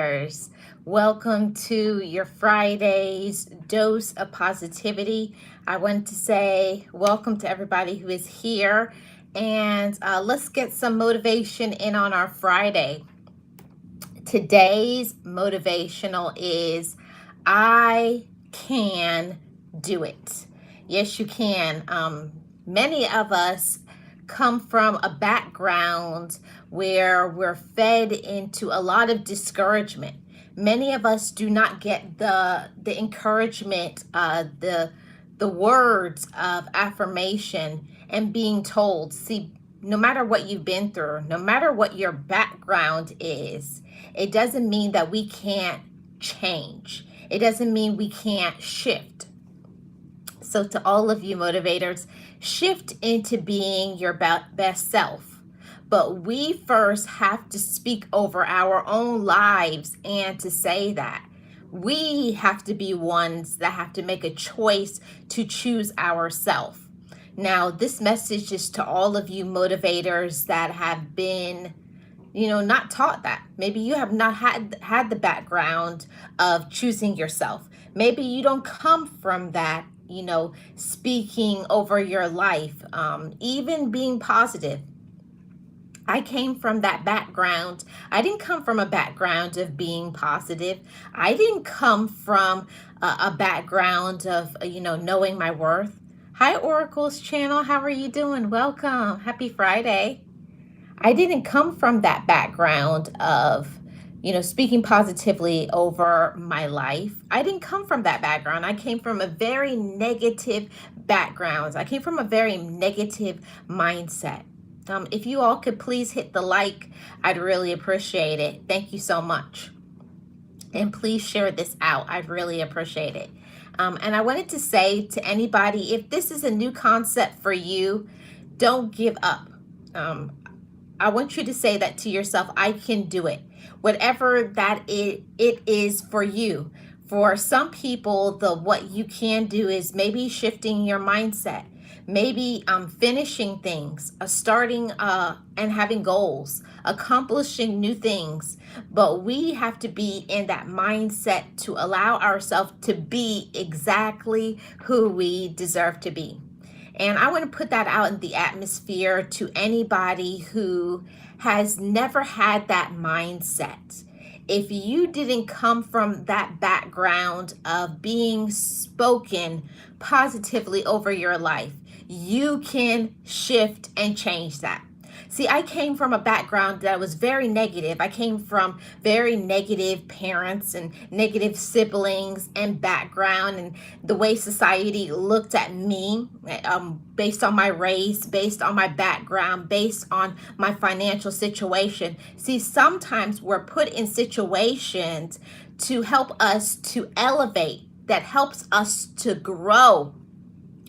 motivators. Welcome to your Friday's dose of positivity. I want to say welcome to everybody who is here, and let's get some motivation in on our Friday. Today's motivational is I can do it. Yes, you can. Many of us come from a background where we're fed into a lot of discouragement. Many of us do not get the encouragement, the words of affirmation and being told. See, no matter what you've been through, no matter what your background is, it doesn't mean that we can't change. It doesn't mean we can't shift. So to all of you motivators, shift into being your best self. But we first have to speak over our own lives and to say that. We have to be ones that have to make a choice to choose ourselves. Now, this message is to all of you motivators that have been, not taught that. Maybe you have not had the background of choosing yourself. Maybe you don't come from that, speaking over your life, even being positive. I came from that background. I didn't come from a background of being positive. I didn't come from a background of, knowing my worth. Hi, Oracle's channel. How are you doing? Welcome. Happy Friday. I didn't come from that background of, speaking positively over my life. I didn't come from that background. I came from a very negative background. I came from a very negative mindset. If you all could please hit the like, I'd really appreciate it. Thank you so much. And please share this out. I'd really appreciate it. And I wanted to say to anybody, if this is a new concept for you, don't give up. I want you to say that to yourself, I can do it. Whatever that it is for you. For some people, what you can do is maybe shifting your mindset. Maybe finishing things, starting and having goals, accomplishing new things. But we have to be in that mindset to allow ourselves to be exactly who we deserve to be. And I want to put that out in the atmosphere to anybody who has never had that mindset. If you didn't come from that background of being spoken positively over your life, you can shift and change that. See, I came from a background that was very negative. I came from very negative parents and negative siblings and background, and the way society looked at me based on my race, based on my background, based on my financial situation. See, sometimes we're put in situations to help us to elevate, that helps us to grow.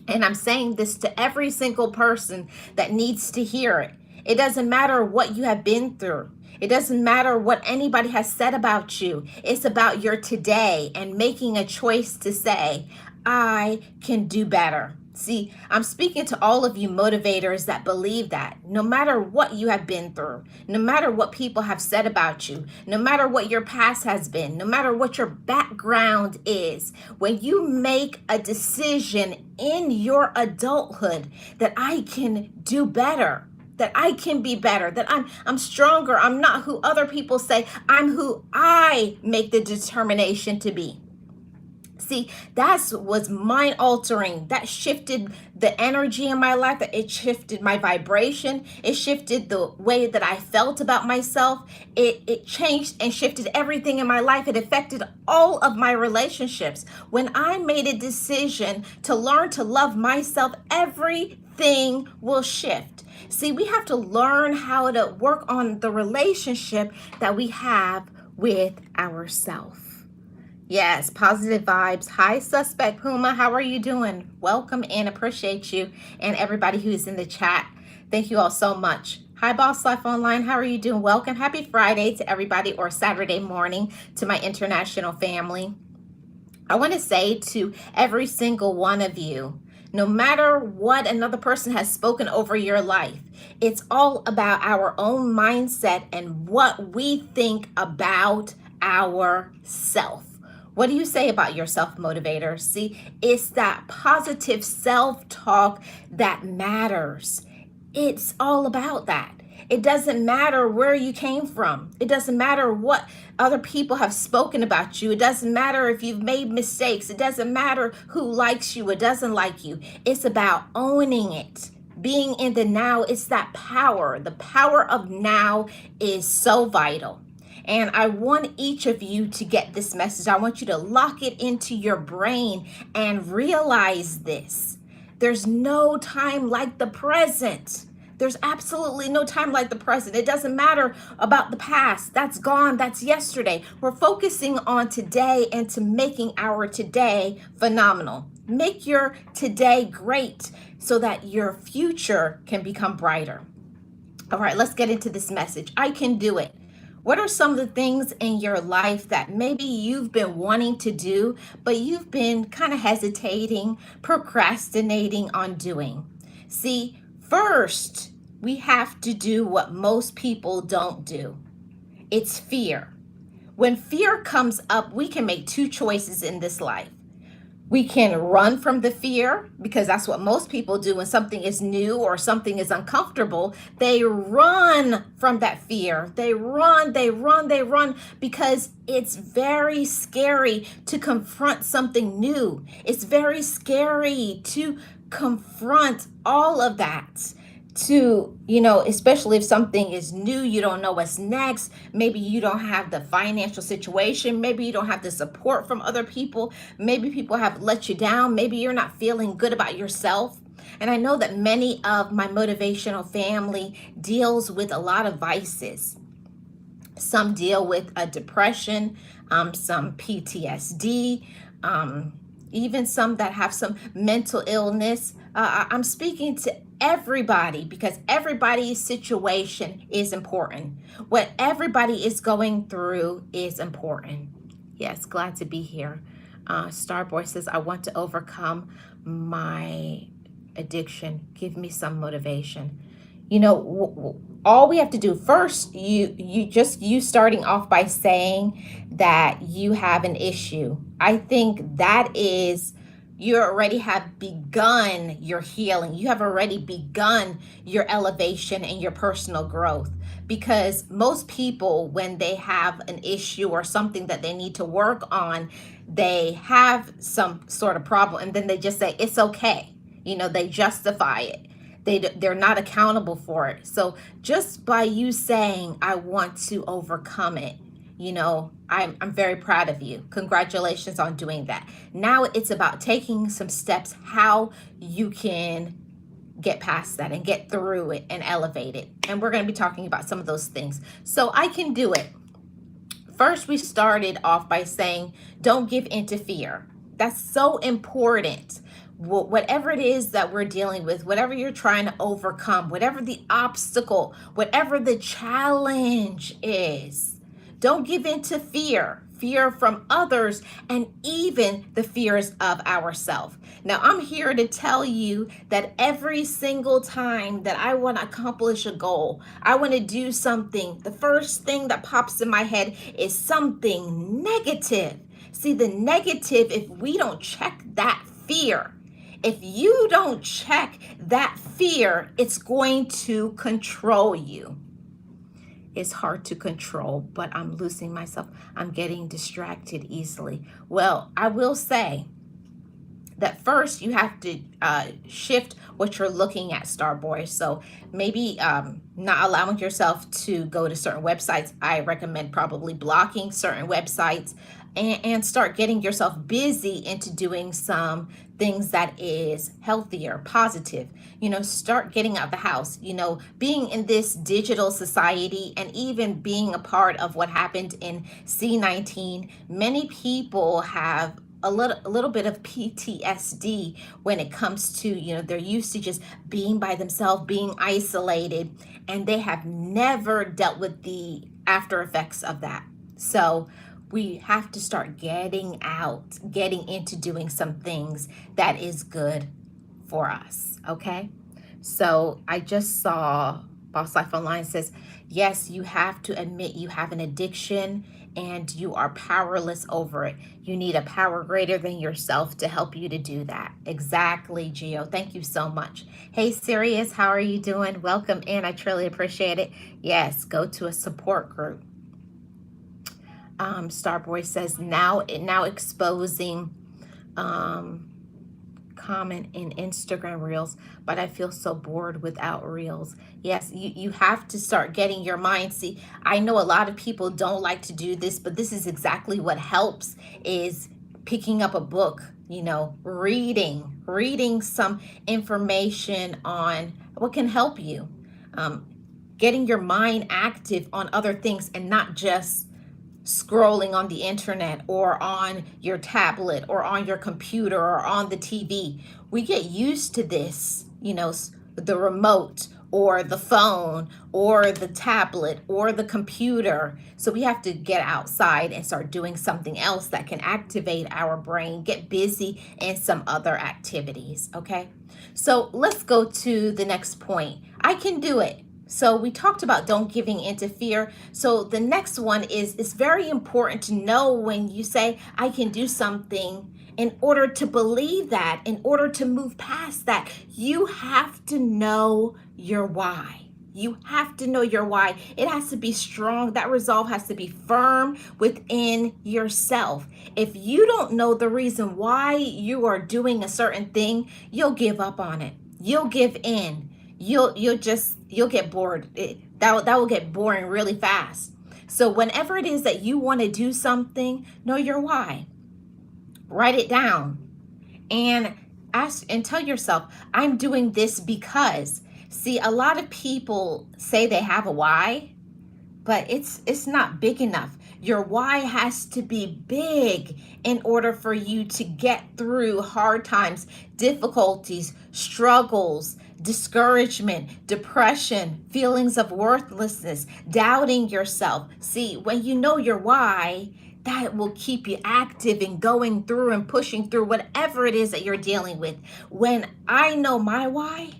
And I'm saying this to every single person that needs to hear it. It doesn't matter what you have been through. It doesn't matter what anybody has said about you. It's about your today and making a choice to say, I can do better. See, I'm speaking to all of you motivators that believe that no matter what you have been through, no matter what people have said about you, no matter what your past has been, no matter what your background is, when you make a decision in your adulthood that I can do better, that I can be better, that I'm stronger, I'm not who other people say, I'm who I make the determination to be. See, that was mind altering. That shifted the energy in my life. It shifted my vibration. It shifted the way that I felt about myself. It changed and shifted everything in my life. It affected all of my relationships. When I made a decision to learn to love myself, everything will shift. See, we have to learn how to work on the relationship that we have with ourselves. Yes, positive vibes. Hi, Suspect Puma. How are you doing? Welcome and appreciate you and everybody who's in the chat. Thank you all so much. Hi, Boss Life Online. How are you doing? Welcome. Happy Friday to everybody, or Saturday morning to my international family. I want to say to every single one of you, no matter what another person has spoken over your life, it's all about our own mindset and what we think about ourself. What do you say about yourself, motivator? See, it's that positive self-talk that matters. It's all about that. It doesn't matter where you came from. It doesn't matter what other people have spoken about you. It doesn't matter if you've made mistakes. It doesn't matter who likes you or doesn't like you. It's about owning it. Being in the now, it's that power. The power of now is so vital. And I want each of you to get this message. I want you to lock it into your brain and realize this. There's no time like the present. There's absolutely no time like the present. It doesn't matter about the past. That's gone. That's yesterday. We're focusing on today and to making our today phenomenal. Make your today great so that your future can become brighter. All right, let's get into this message. I can do it. What are some of the things in your life that maybe you've been wanting to do, but you've been kind of hesitating, procrastinating on doing? See, first, we have to do what most people don't do. It's fear. When fear comes up, we can make two choices in this life. We can run from the fear because that's what most people do when something is new or something is uncomfortable. They run from that fear. They run because it's very scary to confront something new. It's very scary to confront all of that. Especially if something is new, you don't know what's next. Maybe you don't have the financial situation. Maybe you don't have the support from other people. Maybe people have let you down. Maybe you're not feeling good about yourself. And I know that many of my motivational family deals with a lot of vices. Some deal with a depression, some PTSD, even some that have some mental illness. I'm speaking to everybody because everybody's situation is important. What everybody is going through is important. Yes, glad to be here. Starboy says, I want to overcome my addiction. Give me some motivation. All we have to do first, you starting off by saying that you have an issue. I think that is, you already have begun your healing. You have already begun your elevation and your personal growth. Because most people, when they have an issue or something that they need to work on, they have some sort of problem and then they just say, it's okay. They justify it. They're not accountable for it. So just by you saying, I want to overcome it, I'm very proud of you. Congratulations on doing that. Now it's about taking some steps how you can get past that and get through it and elevate it. And we're going to be talking about some of those things. So I can do it. First, we started off by saying, don't give in to fear. That's so important. Whatever it is that we're dealing with, whatever you're trying to overcome, whatever the obstacle, whatever the challenge is, don't give in to fear from others, and even the fears of ourselves. Now, I'm here to tell you that every single time that I want to accomplish a goal, I want to do something, the first thing that pops in my head is something negative. See, the negative, if we don't check that fear, if you don't check that fear, it's going to control you. It's hard to control, but I'm losing myself. I'm getting distracted easily. Well, I will say that first you have to shift what you're looking at, Starboy. So maybe not allowing yourself to go to certain websites. I recommend probably blocking certain websites and start getting yourself busy into doing some things that is healthier, positive. Start getting out the house, being in this digital society and even being a part of what happened in C-19. Many people have a little bit of PTSD when it comes to, they're used to just being by themselves, being isolated, and they have never dealt with the after effects of that. So we have to start getting out, getting into doing some things that is good for us, okay? So I just saw Boss Life Online says, yes, you have to admit you have an addiction and you are powerless over it. You need a power greater than yourself to help you to do that. Exactly, Gio. Thank you so much. Hey, Sirius, how are you doing? Welcome in. I truly appreciate it. Yes, go to a support group. Starboy says now exposing comment in Instagram reels, but I feel so bored without reels. Yes, you have to start getting your mind. See, I know a lot of people don't like to do this, but this is exactly what helps, is picking up a book, reading some information on what can help you. Um, Getting your mind active on other things and not just scrolling on the internet or on your tablet or on your computer or on the TV. We get used to this, the remote or the phone or the tablet or the computer. So we have to get outside and start doing something else that can activate our brain, get busy in some other activities, okay? So let's go to the next point. I can do it. So we talked about don't giving into fear. So the next one is it's very important to know when you say I can do something, in order to believe that, in order to move past that, you have to know your why. You have to know your why. It has to be strong. That resolve has to be firm within yourself. If you don't know the reason why you are doing a certain thing, you'll give up on it. You'll give in. You'll get bored. That will get boring really fast. So whenever it is that you want to do something, know your why. Write it down and ask and tell yourself, I'm doing this because. See, a lot of people say they have a why, but it's not big enough. Your why has to be big in order for you to get through hard times, difficulties, struggles, discouragement, depression, feelings of worthlessness, doubting yourself. See, when you know your why, that will keep you active and going through and pushing through whatever it is that you're dealing with. When I know my why,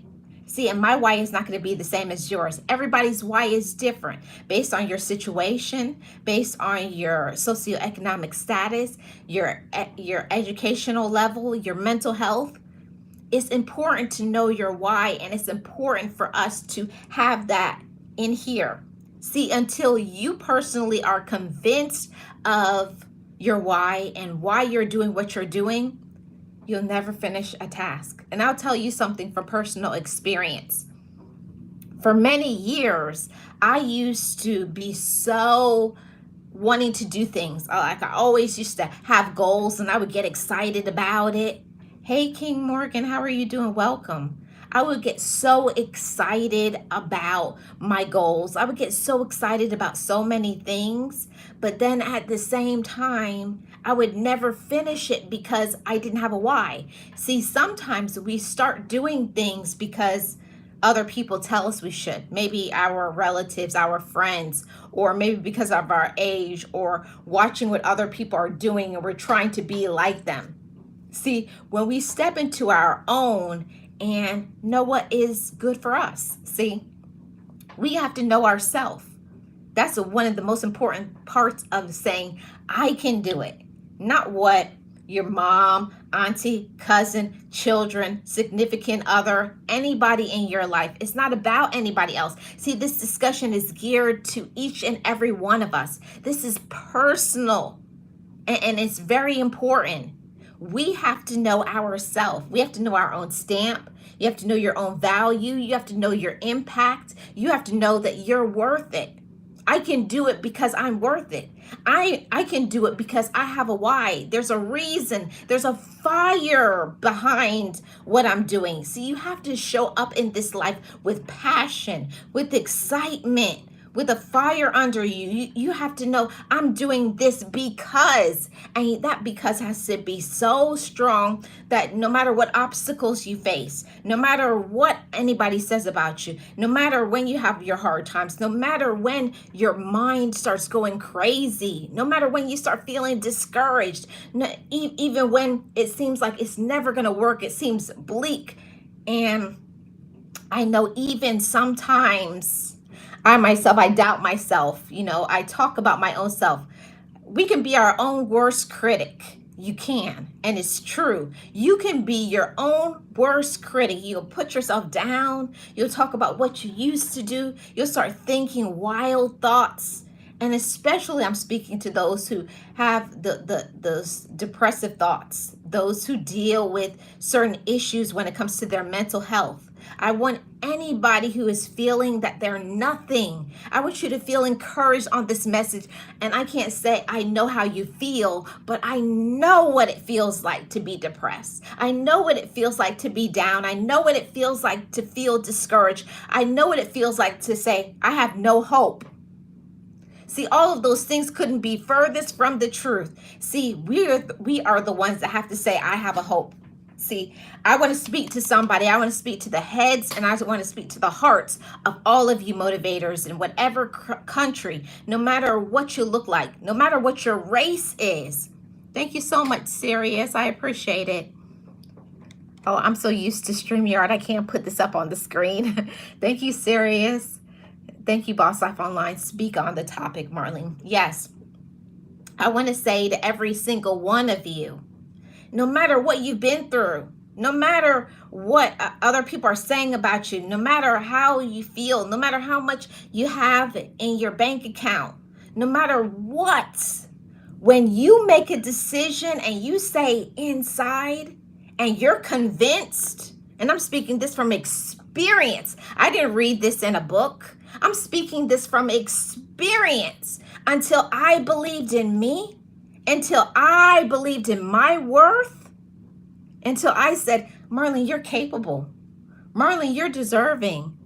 see, and my why is not going to be the same as yours. Everybody's why is different based on your situation, based on your socioeconomic status, your educational level, your mental health. It's important to know your why, and it's important for us to have that in here. See, until you personally are convinced of your why and why you're doing what you're doing, you'll never finish a task. And I'll tell you something from personal experience. For many years, I used to be so wanting to do things. Like I always used to have goals and I would get excited about it. Hey, King Morgan, how are you doing? Welcome. I would get so excited about my goals. I would get so excited about so many things. But then at the same time, I would never finish it because I didn't have a why. See, sometimes we start doing things because other people tell us we should. Maybe our relatives, our friends, or maybe because of our age, or watching what other people are doing and we're trying to be like them. See, when we step into our own and know what is good for us, see, we have to know ourselves. That's one of the most important parts of saying, I can do it. Not what your mom, auntie, cousin, children, significant other, anybody in your life. It's not about anybody else. See, this discussion is geared to each and every one of us. This is personal, and it's very important. We have to know ourselves. We have to know our own stamp. You have to know your own value. You have to know your impact. You have to know that you're worth it. I can do it because I'm worth it. I can do it because I have a why. There's a reason. There's a fire behind what I'm doing. So you have to show up in this life with passion, with excitement, with a fire under you. You have to know I'm doing this because, and that because has to be so strong that no matter what obstacles you face, no matter what anybody says about you, no matter when you have your hard times, no matter when your mind starts going crazy, no matter when you start feeling discouraged, even when it seems like it's never going to work, it seems bleak. And I know even sometimes I myself, I doubt myself. I talk about my own self. We can be our own worst critic. You can, and it's true. You can be your own worst critic. You'll put yourself down. You'll talk about what you used to do. You'll start thinking wild thoughts. And especially I'm speaking to those who have those depressive thoughts, those who deal with certain issues when it comes to their mental health. I want anybody who is feeling that they're nothing, I want you to feel encouraged on this message. And I can't say I know how you feel, but I know what it feels like to be depressed. I know what it feels like to be down. I know what it feels like to feel discouraged. I know what it feels like to say, I have no hope. See, all of those things couldn't be furthest from the truth. See, we are the ones that have to say, I have a hope. See, I want to speak to somebody. I want to speak to the heads, and I want to speak to the hearts of all of you motivators in whatever country, no matter what you look like, no matter what your race is. Thank you so much, Sirius. I appreciate it. Oh, I'm so used to StreamYard, I can't put this up on the screen. Thank you, Sirius. Thank you, Boss Life Online. Speak on the topic, Marlene. Yes, I want to say to every single one of you, no matter what you've been through, no matter what other people are saying about you, no matter how you feel, no matter how much you have in your bank account, no matter what, when you make a decision and you say inside and you're convinced, and I'm speaking this from experience. I didn't read this in a book. I'm speaking this from experience. Until I believed in me, until I believed in my worth, until I said, Marlene, you're capable. Marlene, you're deserving.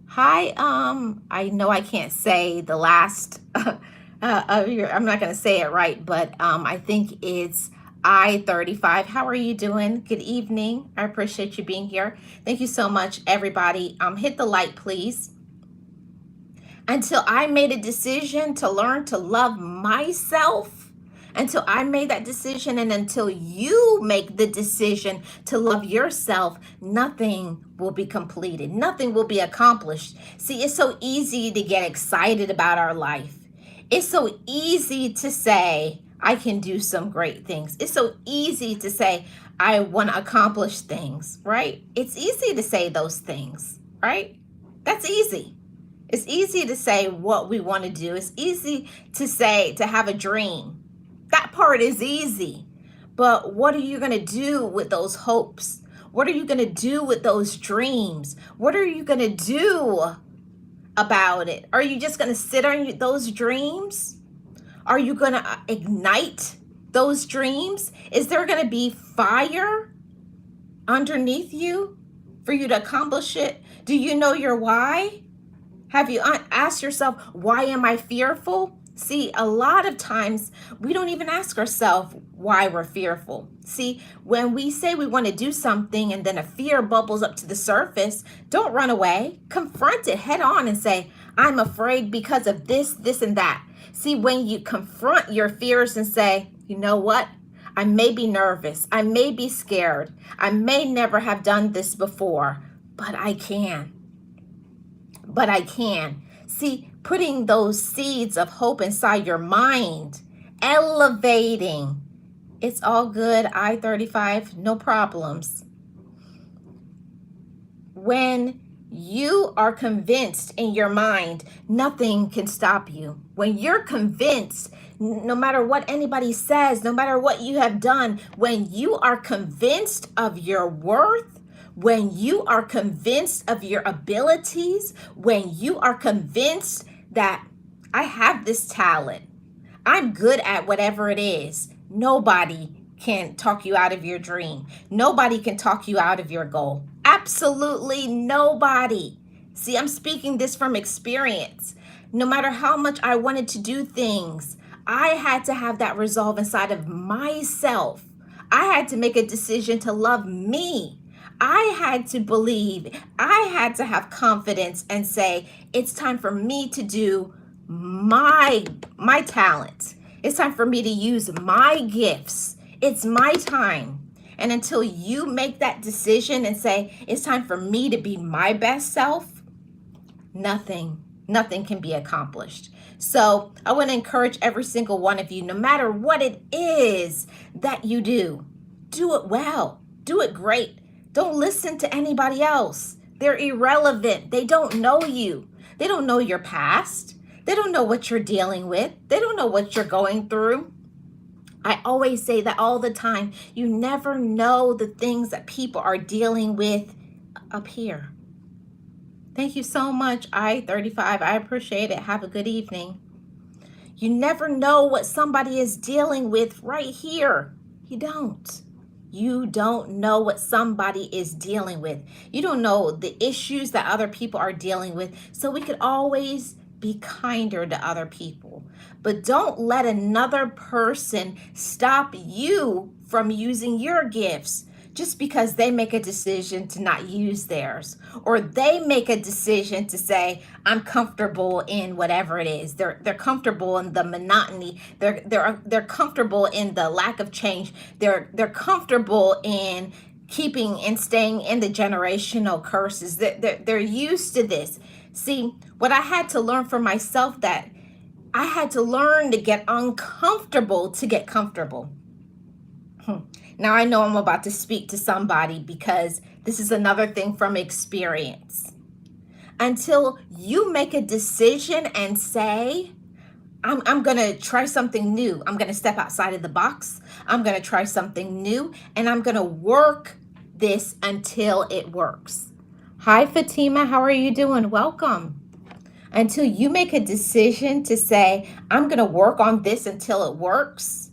Hi, I know I can't say the last I'm not going to say it right, but I think it's I-35. How are you doing? Good evening. I appreciate you being here. Thank you so much, everybody. Hit the like, please. Until I made a decision to learn to love myself, until I made that decision, and until you make the decision to love yourself, nothing will be completed. Nothing will be accomplished. See, it's so easy to get excited about our life. It's so easy to say, I can do some great things. It's so easy to say, I want to accomplish things, right? It's easy to say those things, right? That's easy. It's easy to say what we want to do. It's easy to say, to have a dream. That part is easy. But what are you going to do with those hopes? What are you going to do with those dreams? What are you going to do about it? Are you just going to sit on those dreams? Are you going to ignite those dreams? Is there going to be fire underneath you for you to accomplish it? Do you know your why? Have you asked yourself, why am I fearful? See, a lot of times we don't even ask ourselves why we're fearful. See, when we say we want to do something and then a fear bubbles up to the surface, don't run away. Confront it head on and say, I'm afraid because of this, this, and that. See, when you confront your fears and say, you know what? I may be nervous. I may be scared. I may never have done this before, but I can. But I can. See, putting those seeds of hope inside your mind, elevating. It's all good, I-35, no problems. When you are convinced in your mind, nothing can stop you. When you're convinced, no matter what anybody says, no matter what you have done, when you are convinced of your worth, when you are convinced of your abilities, when you are convinced that I have this talent, I'm good at whatever it is, nobody can talk you out of your dream. Nobody can talk you out of your goal. Absolutely nobody. See, I'm speaking this from experience. No matter how much I wanted to do things, I had to have that resolve inside of myself. I had to make a decision to love me. I had to believe, I had to have confidence and say, it's time for me to do my talent. It's time for me to use my gifts. It's my time. And until you make that decision and say, it's time for me to be my best self, nothing nothing can be accomplished. So I want to encourage every single one of you, no matter what it is that you do it well, do it great. Don't listen to anybody else. They're irrelevant. They don't know you. They don't know your past. They don't know what you're dealing with. They don't know what you're going through. I always say that all the time. You never know the things that people are dealing with up here. Thank you so much, I-35. I appreciate it. Have a good evening. You never know what somebody is dealing with right here. You don't. You don't know what somebody is dealing with. You don't know the issues that other people are dealing with. So we could always be kinder to other people. But don't let another person stop you from using your gifts just because they make a decision to not use theirs, or they make a decision to say, I'm comfortable in whatever it is. They're comfortable in the monotony. They're comfortable in the lack of change. They're comfortable in keeping and staying in the generational curses. They're used to this. See, what I had to learn for myself, that I had to learn to get uncomfortable to get comfortable. Now I know I'm about to speak to somebody, because this is another thing from experience. Until you make a decision and say, I'm going to try something new. I'm going to step outside of the box. I'm going to try something new, and I'm going to work this until it works. Hi, Fatima. How are you doing? Welcome. Until you make a decision to say, I'm going to work on this until it works,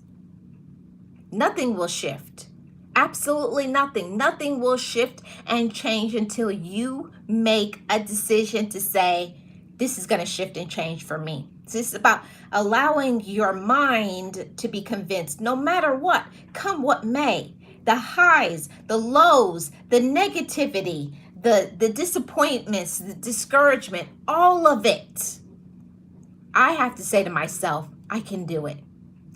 nothing will shift. Absolutely nothing. Nothing will shift and change until you make a decision to say, this is going to shift and change for me. So it's about allowing your mind to be convinced, no matter what, come what may, the highs, the lows, the negativity, the disappointments, the discouragement, all of it. I have to say to myself, I can do it.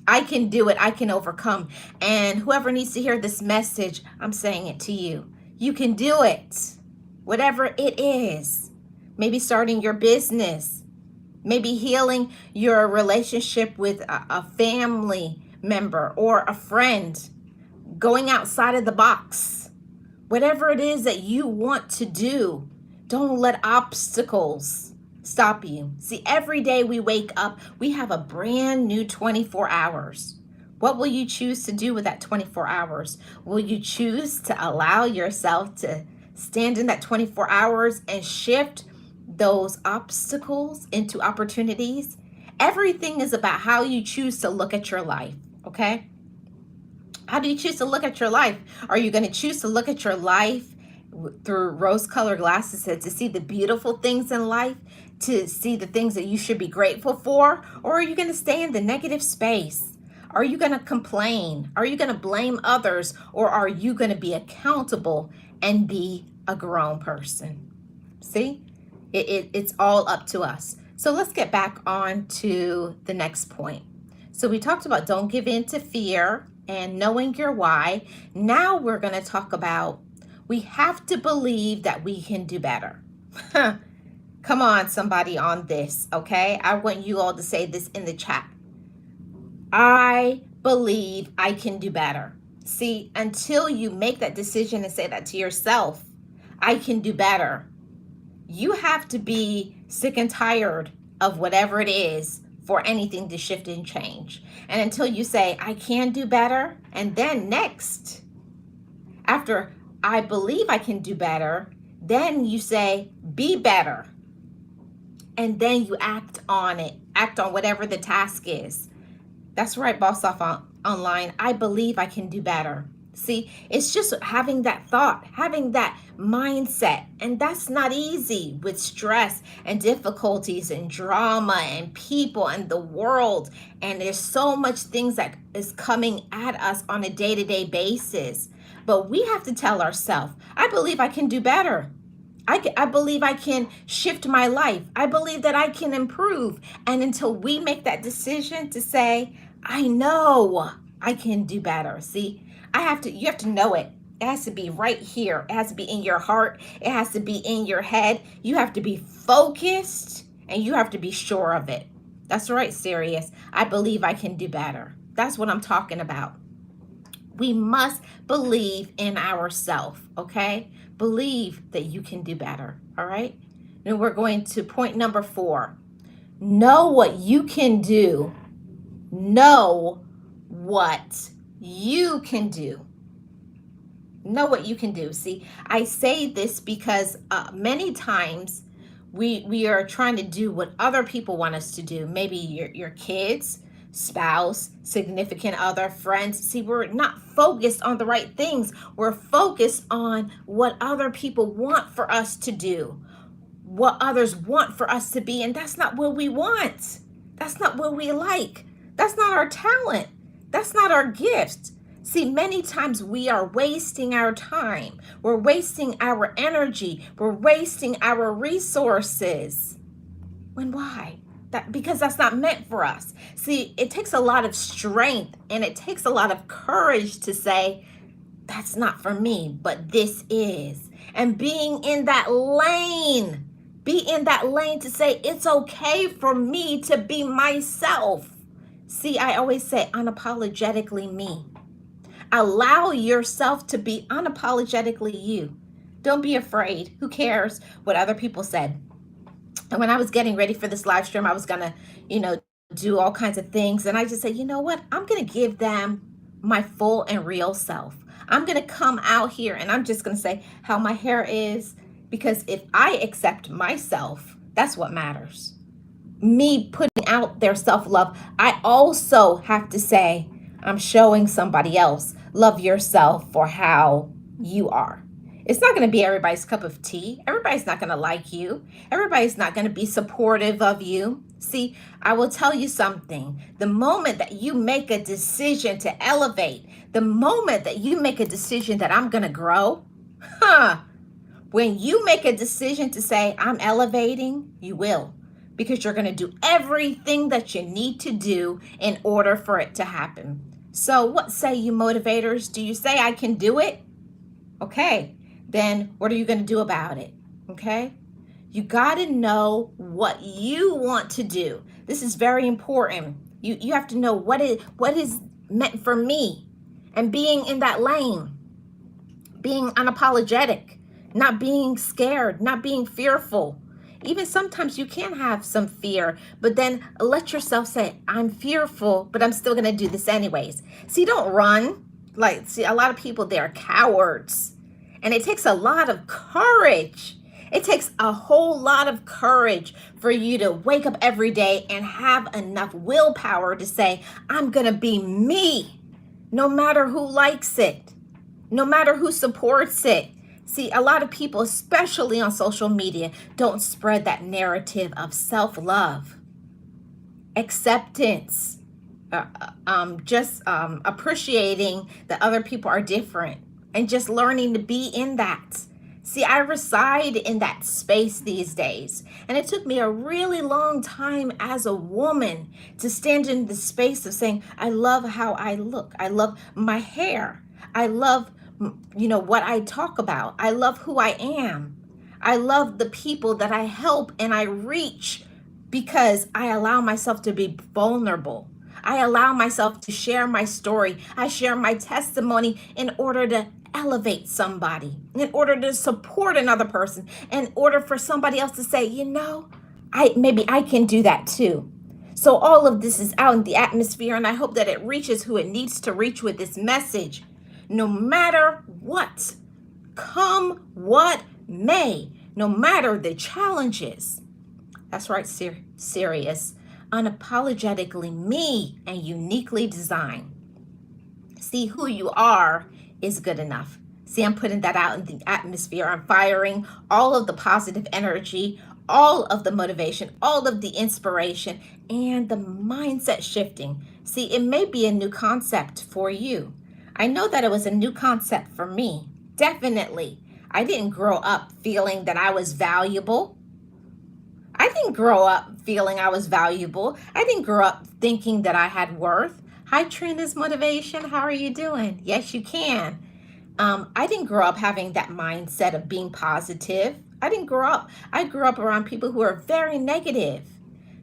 I can do it. I can overcome. And whoever needs to hear this message, I'm saying it to you. You can do it. Whatever it is. Maybe starting your business. Maybe healing your relationship with a family member or a friend. Going outside of the box. Whatever it is that you want to do, don't let obstacles stop you. See, every day we wake up, we have a brand new 24 hours. What will you choose to do with that 24 hours? Will you choose to allow yourself to stand in that 24 hours and shift those obstacles into opportunities? Everything is about how you choose to look at your life, okay? How do you choose to look at your life? Are you going to choose to look at your life through rose-colored glasses to see the beautiful things in life, to see the things that you should be grateful for? Or are you going to stay in the negative space? Are you going to complain? Are you going to blame others? Or are you going to be accountable and be a grown person? See, it's all up to us. So let's get back on to the next point. So we talked about don't give in to fear and knowing your why. Now we're going to talk about we have to believe that we can do better. Come on, somebody on this, okay? I want you all to say this in the chat. I believe I can do better. See, until you make that decision and say that to yourself, I can do better, you have to be sick and tired of whatever it is for anything to shift and change. And until you say, I can do better, and then next, after I believe I can do better, then you say, be better. And then you act on it. Act on whatever the task is. That's right, Boss Off Online. I believe I can do better. See, it's just having that thought, having that mindset. And that's not easy with stress and difficulties and drama and people and the world. And there's so much things that is coming at us on a day-to-day basis. But we have to tell ourselves, I believe I can do better. I believe I can shift my life. I believe that I can improve. And until we make that decision to say, I know I can do better. See, you have to know it. It has to be right here. It has to be in your heart. It has to be in your head. You have to be focused and you have to be sure of it. That's right, serious. I believe I can do better. That's what I'm talking about. We must believe in ourselves, okay? Believe that you can do better, all right? And we're going to point number 4. Know what you can do. Know what you can do. Know what you can do. See, I say this because many times we are trying to do what other people want us to do. Maybe your kids, spouse, significant other, friends. See, we're not focused on the right things. We're focused on what other people want for us to do, what others want for us to be, and that's not what we want. That's not what we like. That's not our talent. That's not our gift. See, many times we are wasting our time. We're wasting our energy. We're wasting our resources. When why? Because that's not meant for us. See, it takes a lot of strength and it takes a lot of courage to say, that's not for me, but this is. And being in that lane, be in that lane to say, it's okay for me to be myself. See, I always say unapologetically me. Allow yourself to be unapologetically you. Don't be afraid. Who cares what other people said? And when I was getting ready for this live stream, I was going to, do all kinds of things. And I just said, you know what? I'm going to give them my full and real self. I'm going to come out here and I'm just going to say how my hair is, because if I accept myself, that's what matters. Me putting out their self-love, I also have to say, I'm showing somebody else, love yourself for how you are. It's not going to be everybody's cup of tea. Everybody's not going to like you. Everybody's not going to be supportive of you. See, I will tell you something. The moment that you make a decision to elevate, the moment that you make a decision that I'm going to grow, when you make a decision to say, I'm elevating, you will. Because you're going to do everything that you need to do in order for it to happen. So what say you motivators? Do you say I can do it? Okay, then what are you going to do about it? Okay, you got to know what you want to do. This is very important. You have to know what is meant for me, and being in that lane, being unapologetic, not being scared, not being fearful. Even sometimes you can have some fear, but then let yourself say, I'm fearful, but I'm still going to do this anyways. See, don't run. See, a lot of people, they're cowards. And it takes a lot of courage. It takes a whole lot of courage for you to wake up every day and have enough willpower to say, I'm going to be me, no matter who likes it, no matter who supports it. See, a lot of people, especially on social media, don't spread that narrative of self-love, acceptance, appreciating that other people are different and just learning to be in that. See, I reside in that space these days, and it took me a really long time as a woman to stand in the space of saying, I love how I look. I love my hair. I love what I talk about. I love who I am. I love the people that I help and I reach, because I allow myself to be vulnerable. I allow myself to share my story. I share my testimony in order to elevate somebody, in order to support another person, in order for somebody else to say, maybe I can do that too. So all of this is out in the atmosphere, and I hope that it reaches who it needs to reach with this message. No matter what, come what may, no matter the challenges. That's right, serious. Unapologetically me and uniquely designed. See, who you are is good enough. See, I'm putting that out in the atmosphere. I'm firing all of the positive energy, all of the motivation, all of the inspiration, and the mindset shifting. See, it may be a new concept for you. I know that it was a new concept for me. Definitely. I didn't grow up feeling that I was valuable. I didn't grow up feeling I was valuable. I didn't grow up thinking that I had worth. Hi, Trina's Motivation. How are you doing? Yes, you can. I didn't grow up having that mindset of being positive. I didn't grow up. I grew up around people who are very negative,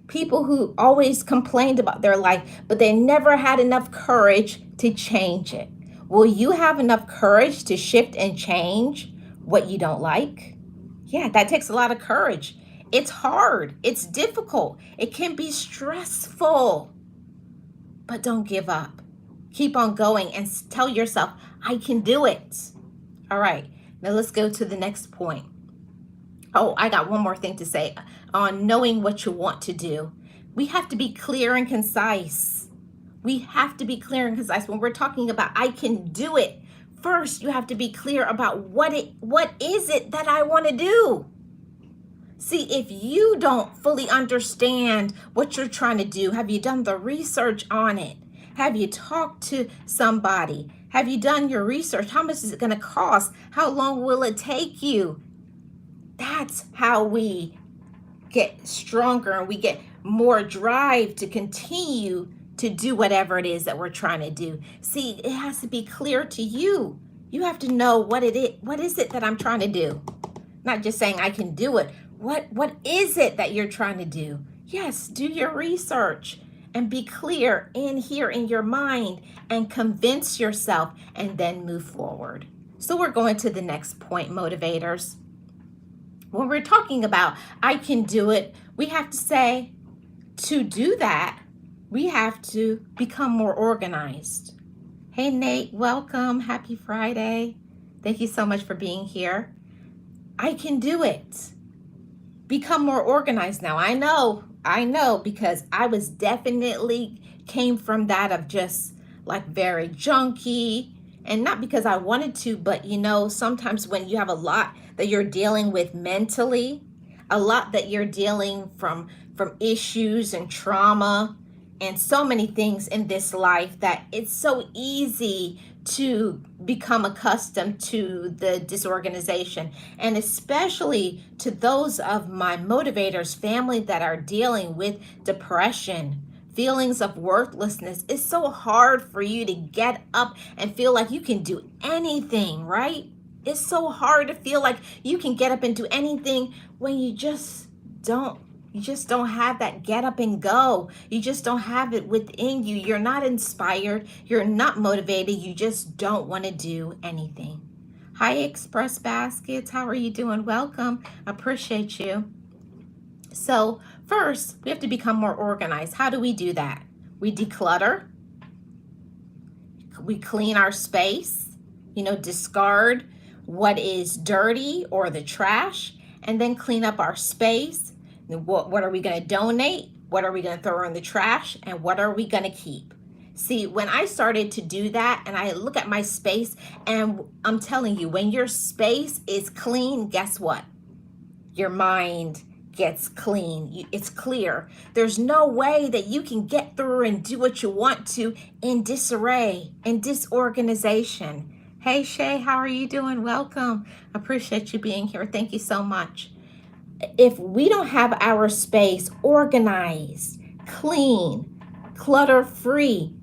people who always complained about their life, but they never had enough courage to change it. Will you have enough courage to shift and change what you don't like? Yeah, that takes a lot of courage. It's hard, it's difficult, it can be stressful, but don't give up. Keep on going and tell yourself, I can do it. All right, now let's go to the next point. Oh, I got one more thing to say on knowing what you want to do. We have to be clear and concise. We have to be clear and concise when we're talking about I can do it. First, you have to be clear about what is it that I want to do. See, if you don't fully understand what you're trying to do, have you done the research on it? Have you talked to somebody? Have you done your research? How much is it going to cost? How long will it take you? That's how we get stronger and we get more drive to continue to do whatever it is that we're trying to do. See, it has to be clear to you. You have to know what is it that I'm trying to do? Not just saying I can do it. What is it that you're trying to do? Yes, do your research and be clear in here in your mind and convince yourself and then move forward. So we're going to the next point, motivators. When we're talking about I can do it, we have to say to do that, we have to become more organized. Hey, Nate, welcome. Happy Friday. Thank you so much for being here. I can do it. Become more organized now. I know, because I was definitely came from that of just like very junky, and not because I wanted to, but sometimes when you have a lot that you're dealing with mentally, a lot that you're dealing from issues and trauma and so many things in this life, that it's so easy to become accustomed to the disorganization. And especially to those of my motivators family that are dealing with depression, feelings of worthlessness. It's so hard for you to get up and feel like you can do anything, right? It's so hard to feel like you can get up and do anything when you just don't have that get up and go. You just don't have it within you. You're not inspired. You're not motivated. You just don't want to do anything. Hi, Express Baskets. How are you doing? Welcome. Appreciate you. So first, we have to become more organized. How do we do that? We declutter. We clean our space, discard what is dirty or the trash, and then clean up our space. What are we going to donate? What are we going to throw in the trash? And what are we going to keep? See, when I started to do that and I look at my space, and I'm telling you, when your space is clean, guess what? Your mind gets clean. It's clear. There's no way that you can get through and do what you want to in disarray, in disorganization. Hey, Shay, how are you doing? Welcome. Appreciate you being here. Thank you so much. If we don't have our space organized, clean, clutter-free,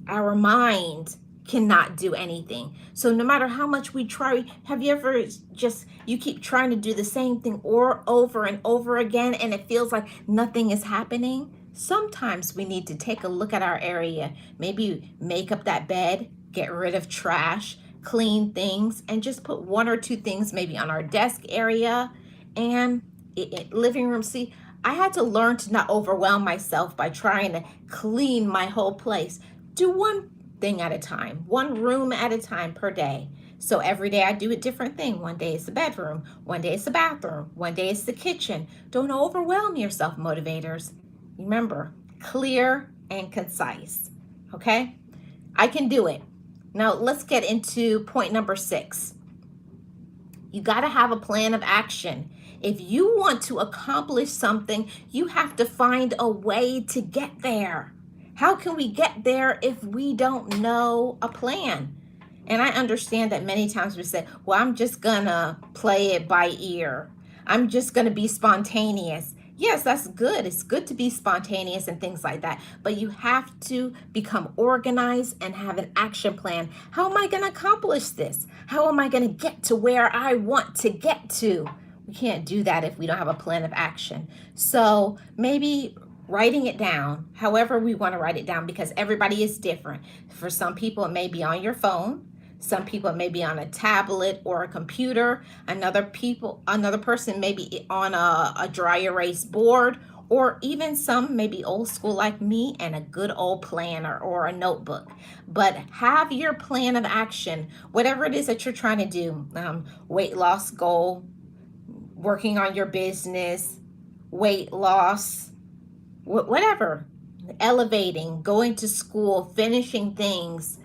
our mind cannot do anything. So no matter how much we try, have you ever you keep trying to do the same thing or over and over again, and it feels like nothing is happening? Sometimes we need to take a look at our area, maybe make up that bed, get rid of trash, clean things, and just put one or two things maybe on our desk area and living room. See, I had to learn to not overwhelm myself by trying to clean my whole place. Do one thing at a time, one room at a time per day. So every day I do a different thing. One day it's the bedroom, one day it's the bathroom, one day it's the kitchen. Don't overwhelm yourself, motivators. Remember, clear and concise. Okay? I can do it. Now let's get into point number 6. You got to have a plan of action. If you want to accomplish something, you have to find a way to get there. How can we get there if we don't know a plan? And I understand that many times we say, well, I'm just gonna play it by ear. I'm just gonna be spontaneous. Yes, that's good. It's good to be spontaneous and things like that. But you have to become organized and have an action plan. How am I gonna accomplish this? How am I gonna get to where I want to get to? We can't do that if we don't have a plan of action. So maybe writing it down, however we want to write it down, because everybody is different. For some people, it may be on your phone. Some people it may be on a tablet or a computer. Another person may be on a dry erase board, or even some maybe old school like me and a good old planner or a notebook. But have your plan of action, whatever it is that you're trying to do. Weight loss goal, working on your business, weight loss, whatever, elevating, going to school, finishing things,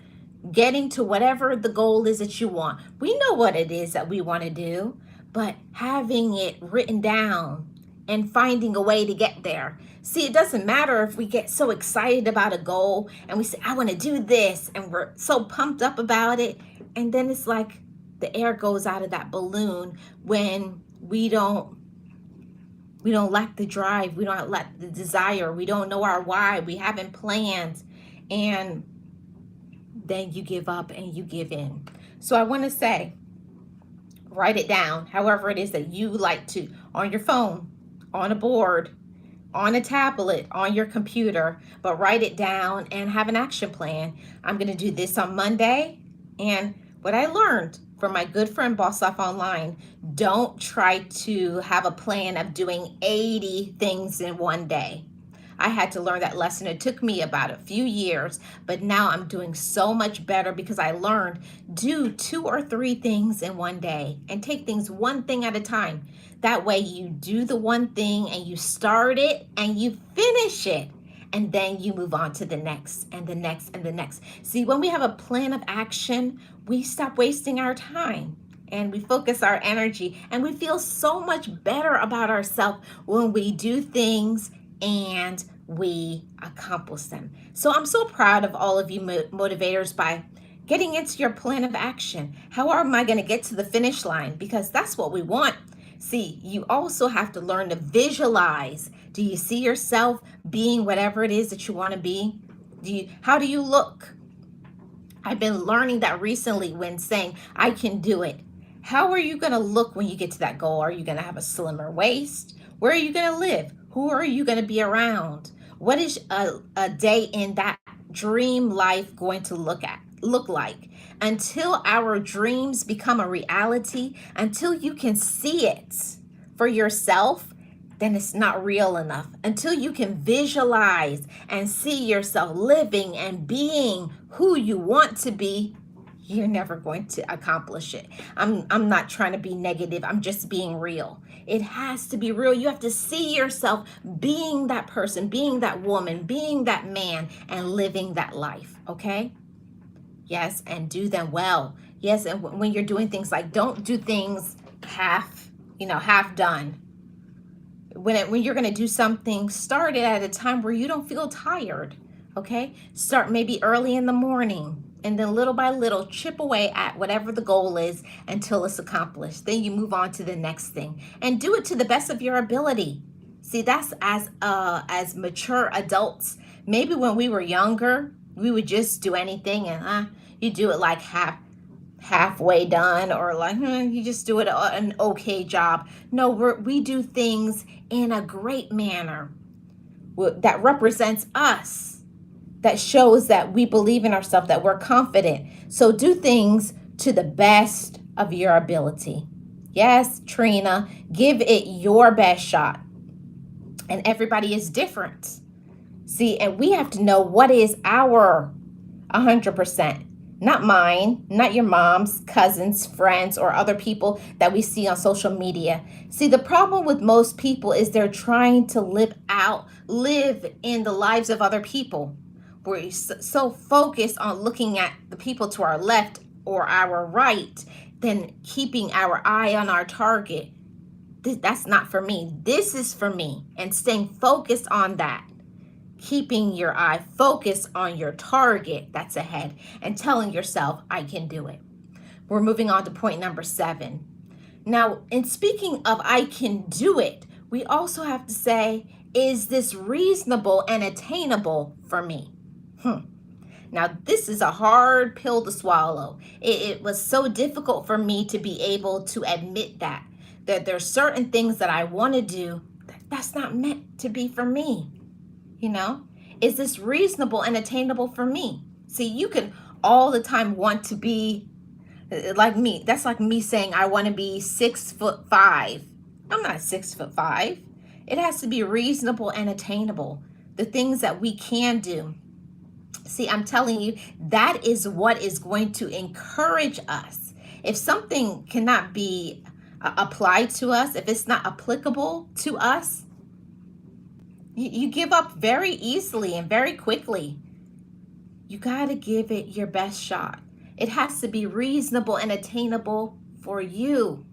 getting to whatever the goal is that you want. We know what it is that we want to do, but having it written down and finding a way to get there. See, it doesn't matter if we get so excited about a goal and we say, I want to do this, and we're so pumped up about it. And then it's like the air goes out of that balloon when we don't lack the drive, we don't lack the desire, we don't know our why, we haven't planned, and then you give up and you give in. So I want to say, write it down, however it is that you like to, on your phone, on a board, on a tablet, on your computer, but write it down and have an action plan. I'm going to do this on Monday. And what I learned from my good friend Boss Off Online, don't try to have a plan of doing 80 things in one day. I had to learn that lesson. It took me about a few years, but now I'm doing so much better because I learned do 2 or 3 things in one day and take things one thing at a time. That way you do the one thing and you start it and you finish it. And then you move on to the next and the next and the next. See, when we have a plan of action, we stop wasting our time and we focus our energy, and we feel so much better about ourselves when we do things and we accomplish them. So I'm so proud of all of you motivators by getting into your plan of action. How am I going to get to the finish line? Because that's what we want. See, you also have to learn to visualize. Do you see yourself being whatever it is that you want to be? How do you look? I've been learning that recently when saying, I can do it. How are you going to look when you get to that goal? Are you going to have a slimmer waist? Where are you going to live? Who are you going to be around? What is a day in that dream life going to look like? Until our dreams become a reality, until you can see it for yourself, then it's not real enough. Until you can visualize and see yourself living and being who you want to be, you're never going to accomplish it. I'm not trying to be negative. I'm just being real. It has to be real. You have to see yourself being that person, being that woman, being that man, and living that life, okay? Yes, and do them well. Yes, and when you're doing things, like, don't do things half done. When you're going to do something, start it at a time where you don't feel tired, okay? Start maybe early in the morning, and then little by little chip away at whatever the goal is until it's accomplished. Then you move on to the next thing and do it to the best of your ability. See, that's as mature adults. Maybe when we were younger, we would just do anything, and you do it like halfway done, or like you just do it an okay job. No, we do things in a great manner that represents us, that shows that we believe in ourselves, that we're confident. So do things to the best of your ability. Yes, Trina, give it your best shot. And everybody is different. See, and we have to know what is our 100%. Not mine, not your mom's, cousins, friends, or other people that we see on social media. See, the problem with most people is they're trying to live in the lives of other people. We're so focused on looking at the people to our left or our right than keeping our eye on our target. That's not for me. This is for me. And staying focused on that. Keeping your eye focused on your target that's ahead and telling yourself, I can do it. We're moving on to point number 7. Now, in speaking of I can do it, we also have to say, is this reasonable and attainable for me? Now, this is a hard pill to swallow. It was so difficult for me to be able to admit that. that there's certain things that I want to do that's not meant to be for me. You know, is this reasonable and attainable for me? See, you can all the time want to be like me. That's like me saying I want to be 6'5". I'm not 6'5". It has to be reasonable and attainable. The things that we can do. See, I'm telling you, that is what is going to encourage us. If something cannot be applied to us, if it's not applicable to us, you give up very easily and very quickly. You got to give it your best shot. It has to be reasonable and attainable for you.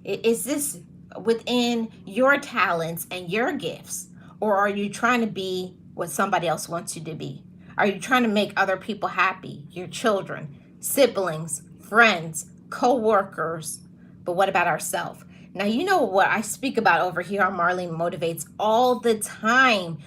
Is this within your talents and your gifts? Or are you trying to be what somebody else wants you to be? Are you trying to make other people happy? Your children, siblings, friends, co-workers. But what about ourselves? Now, you know what I speak about over here on Marlene Motivates all the time.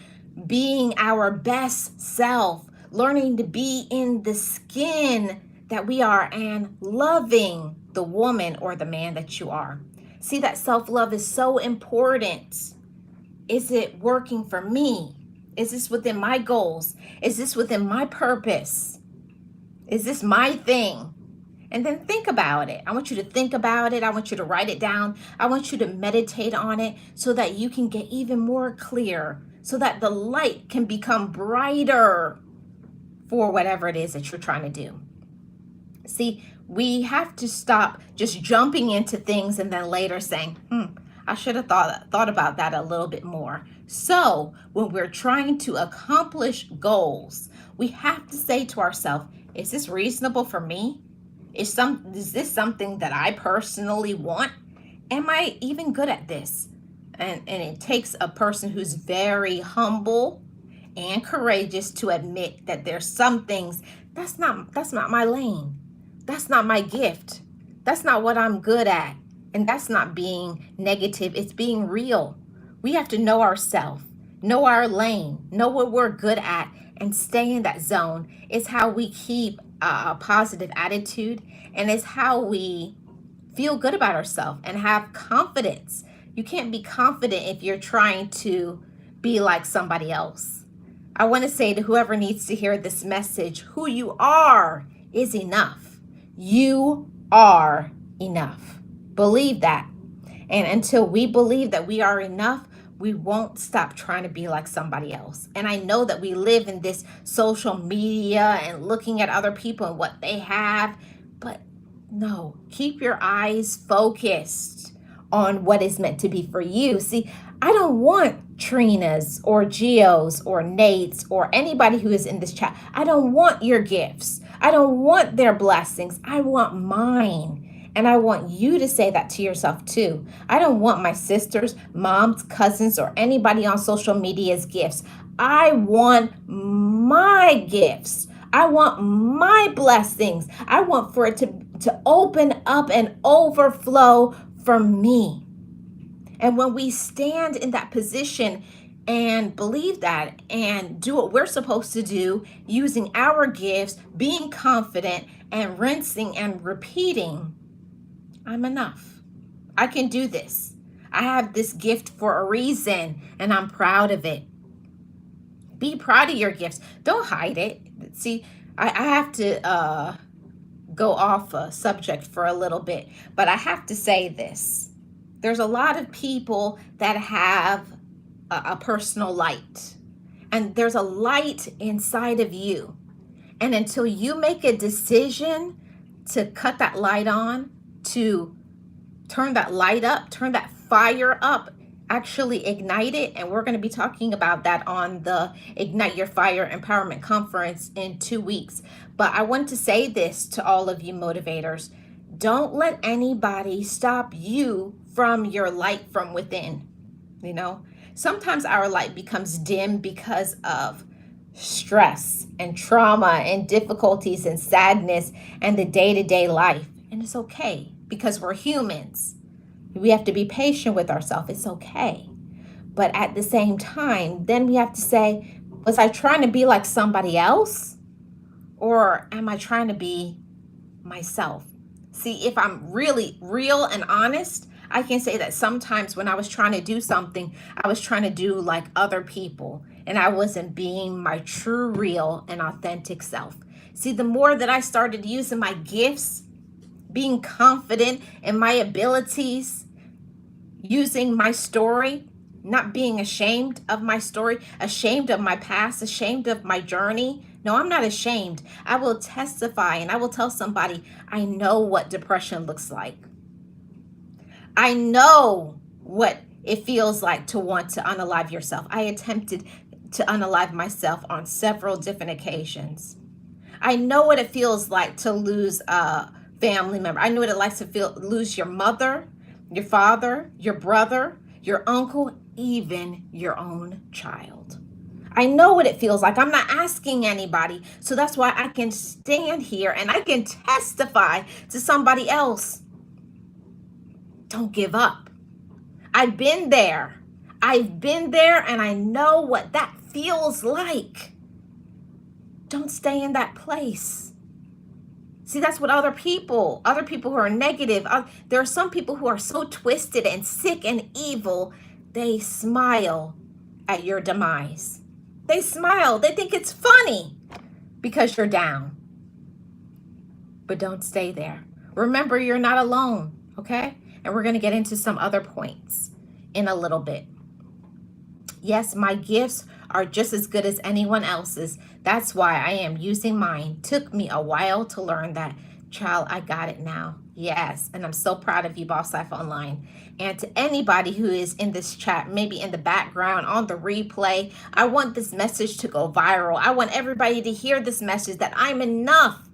Being our best self. Learning to be in the skin that we are and loving the woman or the man that you are. See, that self-love is so important. Is it working for me? Is this within my goals? Is this within my purpose? Is this my thing? And then think about it. I want you to think about it. I want you to write it down. I want you to meditate on it so that you can get even more clear, so that the light can become brighter for whatever it is that you're trying to do. See, we have to stop just jumping into things and then later saying, I should have thought about that a little bit more. So when we're trying to accomplish goals, we have to say to ourselves, is this reasonable for me? Is this something that I personally want? Am I even good at this? And it takes a person who's very humble and courageous to admit that there's some things that's not my lane. That's not my gift. That's not what I'm good at. And that's not being negative. It's being real. We have to know ourselves, know our lane, know what we're good at, and stay in that zone. It's how we keep a positive attitude, and it's how we feel good about ourselves and have confidence. You can't be confident if you're trying to be like somebody else. I want to say to whoever needs to hear this message, who you are is enough. You are enough. Believe that. And until we believe that we are enough, we won't stop trying to be like somebody else. And I know that we live in this social media and looking at other people and what they have, but no, keep your eyes focused on what is meant to be for you. See, I don't want Trina's or Gio's or Nate's or anybody who is in this chat. I don't want your gifts. I don't want their blessings. I want mine. And I want you to say that to yourself too. I don't want my sisters, moms, cousins, or anybody on social media's gifts. I want my gifts. I want my blessings. I want for it to open up and overflow for me. And when we stand in that position and believe that and do what we're supposed to do, using our gifts, being confident and rinsing and repeating, I'm enough. I can do this. I have this gift for a reason and I'm proud of it. Be proud of your gifts. Don't hide it. See, I have to go off a subject for a little bit, but I have to say this. There's a lot of people that have a personal light, and there's a light inside of you. And until you make a decision to cut that light on, to turn that light up, turn that fire up, actually ignite it. And we're going to be talking about that on the Ignite Your Fire Empowerment Conference in 2 weeks. But I want to say this to all of you motivators. Don't let anybody stop you from your light from within. You know, sometimes our light becomes dim because of stress and trauma and difficulties and sadness and the day-to-day life. And it's okay because we're humans. We have to be patient with ourselves. It's okay. But at the same time, then we have to say, was I trying to be like somebody else? Or am I trying to be myself? See, if I'm really real and honest, I can say that sometimes when I was trying to do something, I was trying to do like other people, and I wasn't being my true, real, and authentic self. See, the more that I started using my gifts, being confident in my abilities, using my story, not being ashamed of my story, ashamed of my past, ashamed of my journey. No, I'm not ashamed. I will testify and I will tell somebody, I know what depression looks like. I know what it feels like to want to unalive yourself. I attempted to unalive myself on several different occasions. I know what it feels like to lose a family member. I know what it likes to lose your mother, your father, your brother, your uncle, even your own child. I know what it feels like. I'm not asking anybody. So that's why I can stand here and I can testify to somebody else. Don't give up. I've been there. I've been there and I know what that feels like. Don't stay in that place. See, that's what other people who are negative, there are some people who are so twisted and sick and evil, they smile at your demise. They smile. They think it's funny because you're down. But don't stay there. Remember, you're not alone, okay? And we're going to get into some other points in a little bit. Yes, my gifts are just as good as anyone else's. That's why I am using mine. Took me a while to learn that. Child, I got it now. Yes, and I'm so proud of you, Boss Life Online. And to anybody who is in this chat, maybe in the background, on the replay, I want this message to go viral. I want everybody to hear this message that I'm enough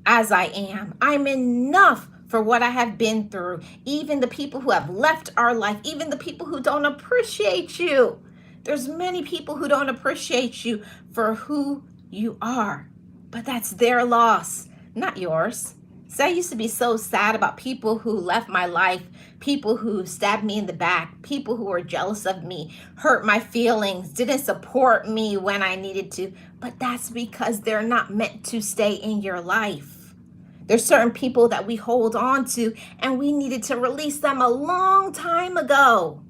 as I am. I'm enough for what I have been through. Even the people who have left our life, even the people who don't appreciate you. There's many people who don't appreciate you for who you are, but that's their loss, not yours. So I used to be so sad about people who left my life, people who stabbed me in the back, people who were jealous of me, hurt my feelings, didn't support me when I needed to, but that's because they're not meant to stay in your life. There's certain people that we hold on to and we needed to release them a long time ago.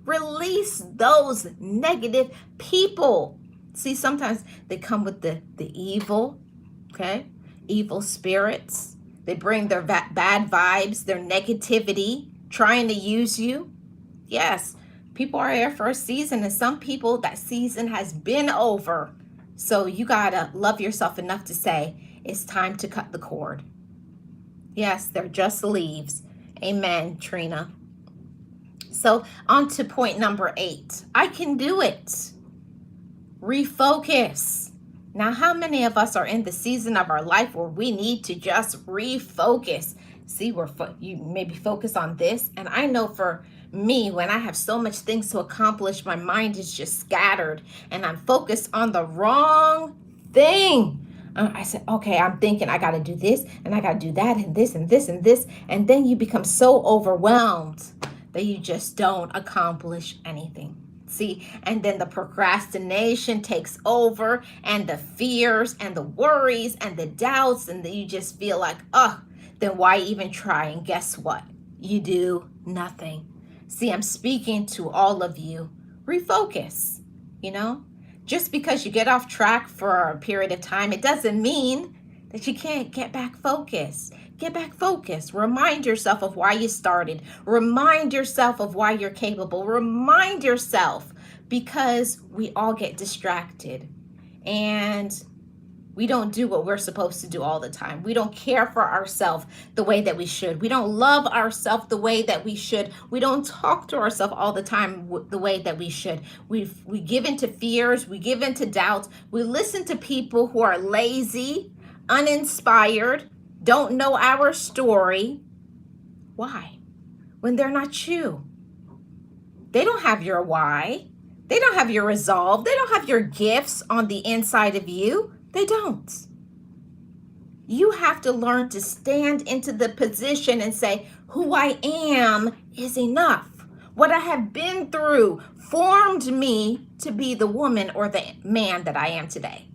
Release those negative people. See, sometimes they come with the evil, okay? Evil spirits. They bring their bad vibes, their negativity, trying to use you. Yes, people are here for a season, and some people, that season has been over. So you gotta love yourself enough to say, it's time to cut the cord. Yes, they're just leaves. Amen, Trina. So on to point number 8. I can do it. Refocus. Now, how many of us are in the season of our life where we need to just refocus? See, you maybe focus on this. And I know for me, when I have so much things to accomplish, my mind is just scattered and I'm focused on the wrong thing. I said, okay, I'm thinking I got to do this and I got to do that and this and this and this. And then you become so overwhelmed that you just don't accomplish anything. See, and then the procrastination takes over and the fears and the worries and the doubts, and then you just feel like, then why even try? And guess what? You do nothing. See, I'm speaking to all of you. Refocus, Just because you get off track for a period of time, it doesn't mean that you can't get back focused. Get back focused. Remind yourself of why you started. Remind yourself of why you're capable. Remind yourself, because we all get distracted and we don't do what we're supposed to do all the time. We don't care for ourselves the way that we should. We don't love ourselves the way that we should. We don't talk to ourselves all the time the way that we should. We give into fears. We give into doubts. We listen to people who are lazy, uninspired, don't know our story. Why? When they're not you. They don't have your why. They don't have your resolve. They don't have your gifts on the inside of you. They don't. You have to learn to stand into the position and say, who I am is enough. What I have been through formed me to be the woman or the man that I am today.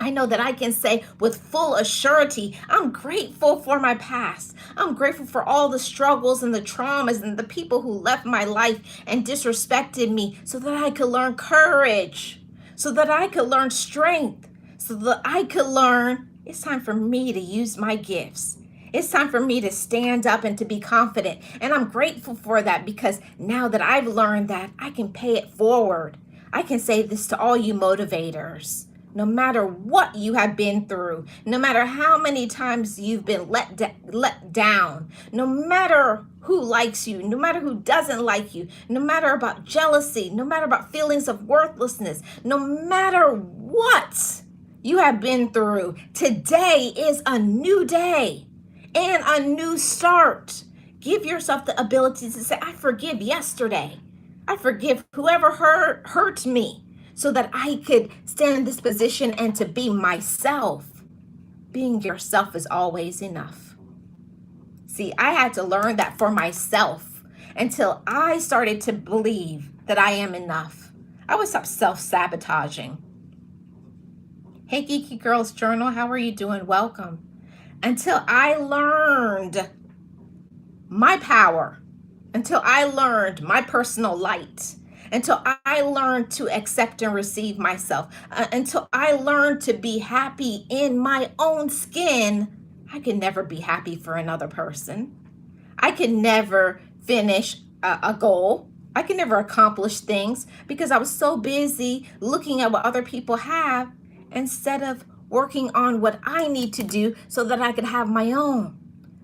I know that I can say with full assurity, I'm grateful for my past. I'm grateful for all the struggles and the traumas and the people who left my life and disrespected me so that I could learn courage, so that I could learn strength, so that I could learn it's time for me to use my gifts. It's time for me to stand up and to be confident. And I'm grateful for that because now that I've learned that, I can pay it forward. I can say this to all you motivators. No matter what you have been through, no matter how many times you've been let down, no matter who likes you, no matter who doesn't like you, no matter about jealousy, no matter about feelings of worthlessness, no matter what you have been through, today is a new day and a new start. Give yourself the ability to say, I forgive yesterday. I forgive whoever hurt me, so that I could stand in this position and to be myself. Being yourself is always enough. See, I had to learn that for myself until I started to believe that I am enough. I would stop self-sabotaging. Hey, Geeky Girls Journal, how are you doing? Welcome. Until I learned my power, until I learned my personal light, until I learned to accept and receive myself, until I learned to be happy in my own skin, I could never be happy for another person. I could never finish a goal. I could never accomplish things because I was so busy looking at what other people have instead of working on what I need to do so that I could have my own.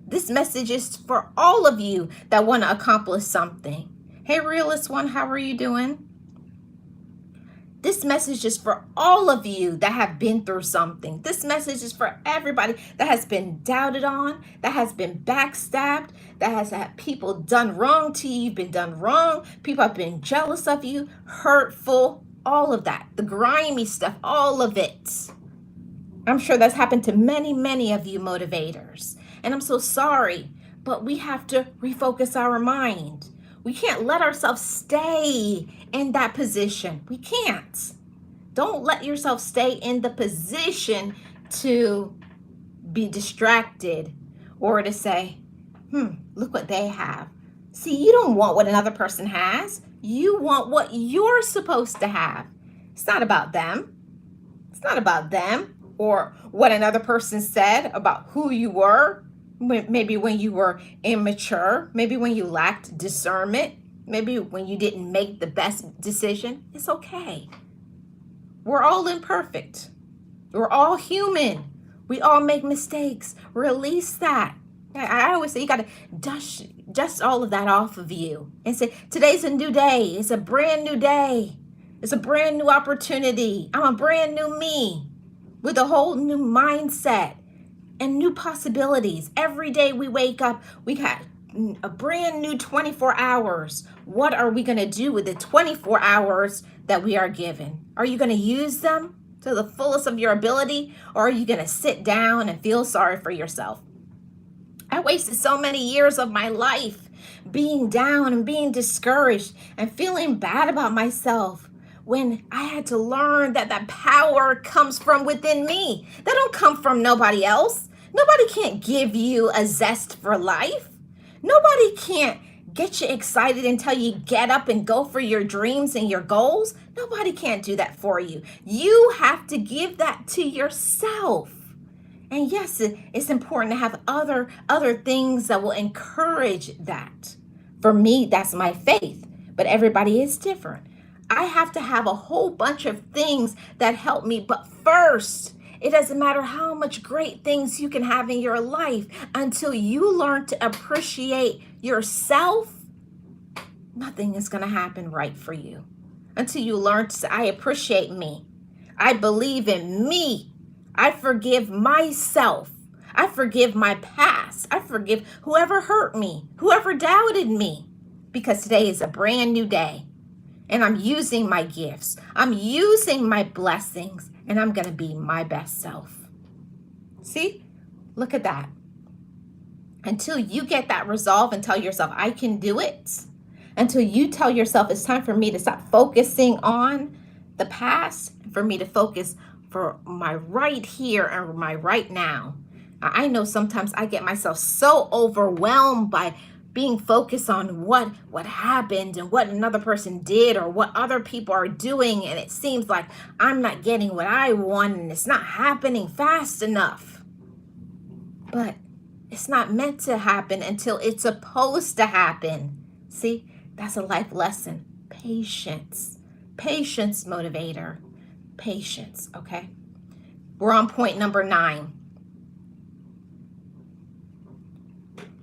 This message is for all of you that want to accomplish something. Hey, Realist One, how are you doing? This message is for all of you that have been through something. This message is for everybody that has been doubted on, that has been backstabbed, that has had people done wrong to you. You've been done wrong. People have been jealous of you, hurtful, all of that. The grimy stuff, all of it. I'm sure that's happened to many, many of you motivators. And I'm so sorry, but we have to refocus our mind. We can't let ourselves stay in that position. We can't. Don't let yourself stay in the position to be distracted or to say, look what they have. See, you don't want what another person has. You want what you're supposed to have. It's not about them. It's not about them or what another person said about who you were. Maybe when you were immature, maybe when you lacked discernment, maybe when you didn't make the best decision. It's okay. We're all imperfect. We're all human. We all make mistakes. Release that. I always say you got to dust all of that off of you and say, today's a new day. It's a brand new day. It's a brand new opportunity. I'm a brand new me with a whole new mindset and new possibilities. Every day we wake up, we got a brand new 24 hours. What are we going to do with the 24 hours that we are given? Are you going to use them to the fullest of your ability, or are you going to sit down and feel sorry for yourself? I wasted so many years of my life being down and being discouraged and feeling bad about myself, when I had to learn that that power comes from within me. That don't come from nobody else. Nobody can't give you a zest for life. Nobody can't get you excited and tell you get up and go for your dreams and your goals. Nobody can't do that for you. You have to give that to yourself. And yes, it's important to have other things that will encourage that. For me, that's my faith, but everybody is different. I have to have a whole bunch of things that help me. But first, it doesn't matter how much great things you can have in your life until you learn to appreciate yourself. Nothing is going to happen right for you until you learn to say, I appreciate me. I believe in me. I forgive myself. I forgive my past. I forgive whoever hurt me, whoever doubted me, because today is a brand new day. And I'm using my gifts. I'm using my blessings, and I'm going to be my best self. See? Look at that. Until you get that resolve and tell yourself, I can do it. Until you tell yourself it's time for me to stop focusing on the past, for me to focus for my right here and my right now. I know sometimes I get myself so overwhelmed by being focused on what happened and what another person did or what other people are doing, and it seems like I'm not getting what I want and it's not happening fast enough. But it's not meant to happen until it's supposed to happen. See, that's a life lesson. Patience. Patience, motivator. Patience, okay? We're on point number 9.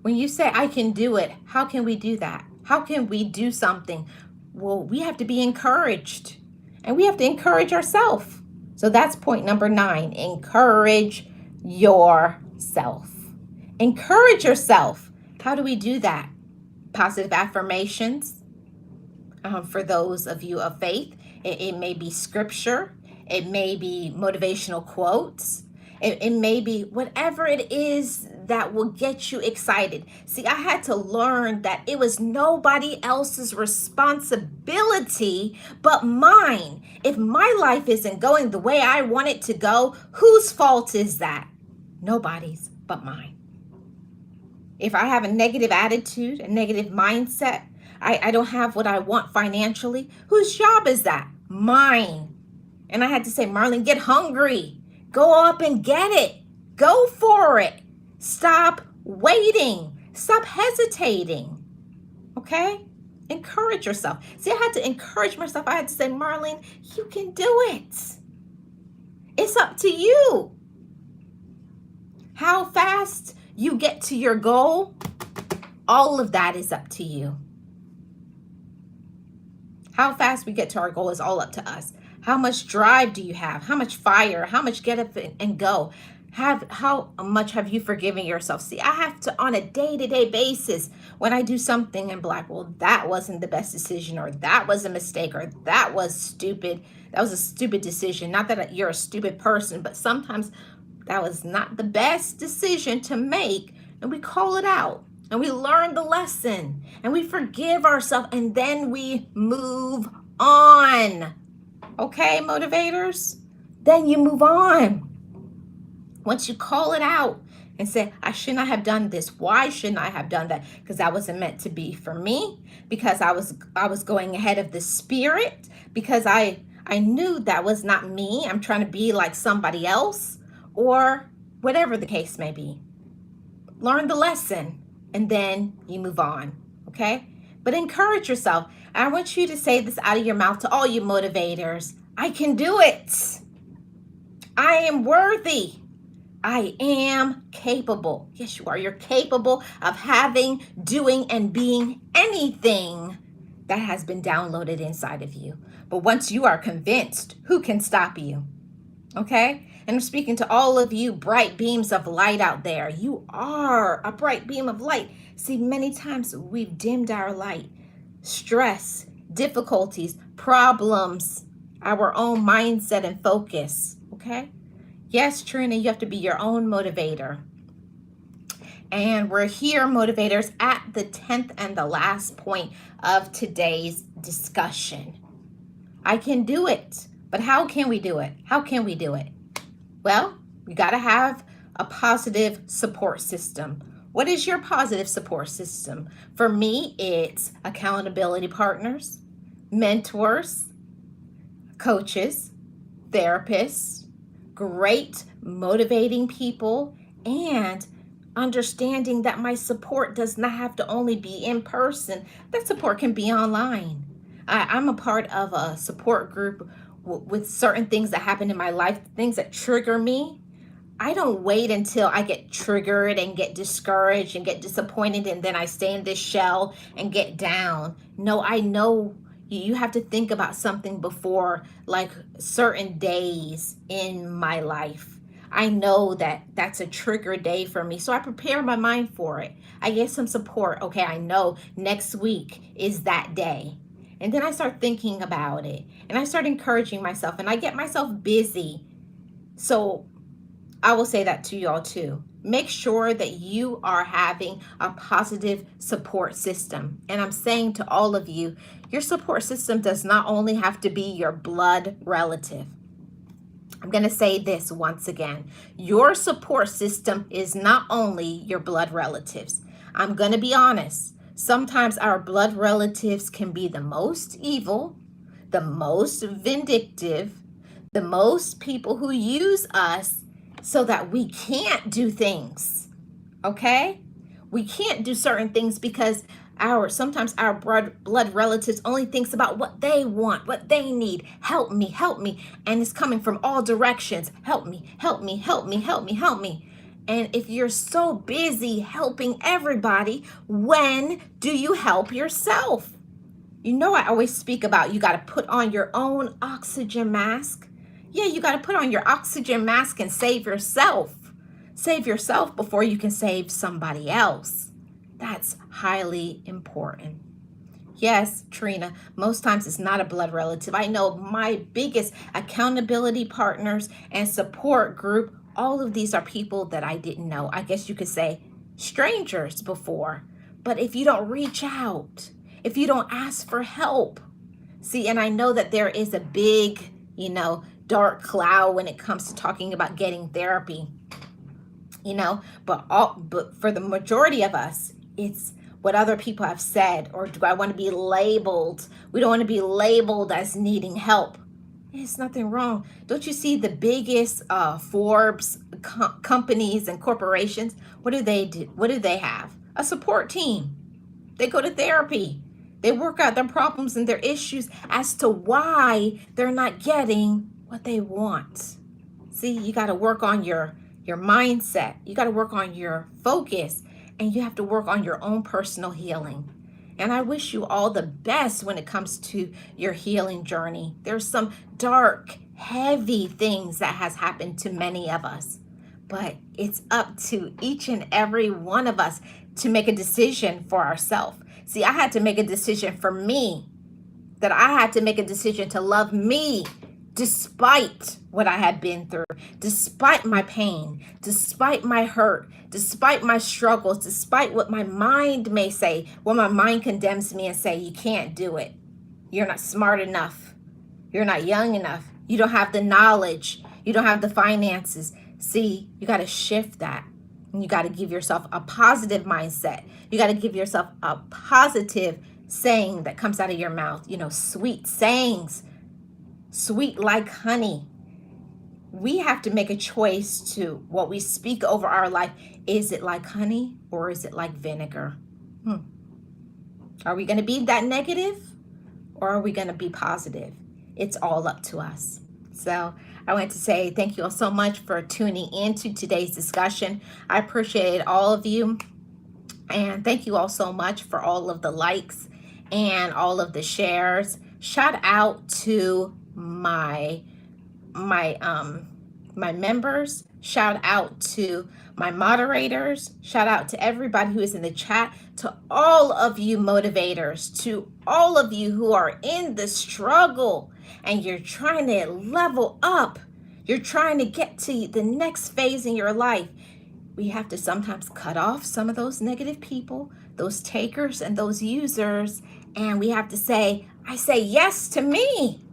When you say, I can do it, how can we do that? How can we do something? Well, we have to be encouraged. And we have to encourage ourselves. So that's point number 9. Encourage yourself. Encourage yourself. How do we do that? Positive affirmations. For those of you of faith, it may be scripture. It may be motivational quotes. It may be whatever it is that will get you excited. See, I had to learn that it was nobody else's responsibility but mine. If my life isn't going the way I want it to go, whose fault is that? Nobody's but mine. If I have a negative attitude, a negative mindset, I don't have what I want financially, whose job is that? Mine. And I had to say, Marlene, get hungry. Go up and get it. Go for it. Stop waiting. Stop hesitating. Okay? Encourage yourself. See, I had to encourage myself. I had to say, Marlene, you can do it. It's up to you. How fast you get to your goal, all of that is up to you. How fast we get to our goal is all up to us. How much drive do you have? How much fire? How much get up and go? How much have you forgiven yourself? See, I have to, on a day-to-day basis, when I do something and be like, well, that wasn't the best decision, or that was a mistake, or that was stupid. That was a stupid decision. Not that you're a stupid person, but sometimes that was not the best decision to make, and we call it out. And we learn the lesson, and we forgive ourselves, and then we move on. Okay, motivators? Then you move on. Once you call it out and say, I should not have done this. Why shouldn't I have done that? Because that wasn't meant to be for me. Because I was going ahead of the spirit. Because I knew that was not me. I'm trying to be like somebody else, or whatever the case may be. Learn the lesson. And then you move on, okay? But encourage yourself. I want you to say this out of your mouth to all you motivators. I can do it. I am worthy. I am capable. Yes, you are. You're capable of having, doing, and being anything that has been downloaded inside of you. But once you are convinced, who can stop you? Okay? And I'm speaking to all of you bright beams of light out there. You are a bright beam of light. See, many times we've dimmed our light. Stress, difficulties, problems, our own mindset and focus. Okay? Yes, Trina, you have to be your own motivator. And we're here, motivators, at the 10th and the last point of today's discussion. I can do it. But how can we do it? How can we do it? Well, we got to have a positive support system. What is your positive support system? For me, it's accountability partners, mentors, coaches, therapists, great motivating people, and understanding that my support does not have to only be in person. That support can be online. I'm a part of a support group with certain things that happen in my life, things that trigger me. I don't wait until I get triggered and get discouraged and get disappointed and then I stay in this shell and get down. No, I know you have to think about something before, like certain days in my life. I know that that's a trigger day for me, so I prepare my mind for it. I get some support. Okay, I know next week is that day. And then I start thinking about it and I start encouraging myself and I get myself busy. So I will say that to y'all too. Make sure that you are having a positive support system. And I'm saying to all of you, your support system does not only have to be your blood relative. I'm going to say this once again. Your support system is not only your blood relatives. I'm going to be honest. Sometimes our blood relatives can be the most evil, the most vindictive, the most people who use us so that we can't do things. Okay? We can't do certain things because sometimes our blood relatives only thinks about what they want, what they need. Help me, help me. And it's coming from all directions. Help me, help me, help me, help me, help me. And if you're so busy helping everybody, when do you help yourself? You know, I always speak about you got to put on your own oxygen mask. Yeah, you got to put on your oxygen mask and save yourself. Save yourself before you can save somebody else. That's highly important. Yes, Trina, most times it's not a blood relative. I know my biggest accountability partners and support group, all of these are people that I didn't know. I guess you could say strangers before. But if you don't reach out, if you don't ask for help, see, and I know that there is a big, dark cloud when it comes to talking about getting therapy. But for the majority of us, it's what other people have said, or do I want to be labeled? We don't want to be labeled as needing help. There's nothing wrong. Don't you see the biggest Forbes companies and corporations? What do they do? What do they have? A support team. They go to therapy. They work out their problems and their issues as to why they're not getting what they want. See, you got to work on your mindset. You got to work on your focus, and you have to work on your own personal healing. And I wish you all the best when it comes to your healing journey. There's some dark, heavy things that has happened to many of us, but it's up to each and every one of us to make a decision for ourselves. See, I had to make a decision for me, that I had to make a decision to love me despite what I had been through, despite my pain, despite my hurt, despite my struggles, despite what my mind may say, when my mind condemns me and say, you can't do it. You're not smart enough. You're not young enough. You don't have the knowledge. You don't have the finances. See, you got to shift that. And you got to give yourself a positive mindset. You got to give yourself a positive saying that comes out of your mouth. Sweet sayings, sweet like honey. We have to make a choice to what we speak over our life. Is it like honey or is it like vinegar? Are we going to be that negative or are we going to be positive? It's all up to us. So I want to say thank you all so much for tuning into today's discussion. I appreciate all of you. And thank you all so much for all of the likes and all of the shares. Shout out to my members. Shout out to my moderators. Shout out to everybody who is in the chat, to all of you motivators, to all of you who are in the struggle and you're trying to level up. You're trying to get to the next phase in your life. We have to sometimes cut off some of those negative people, those takers and those users, and we have to say, I say yes to me.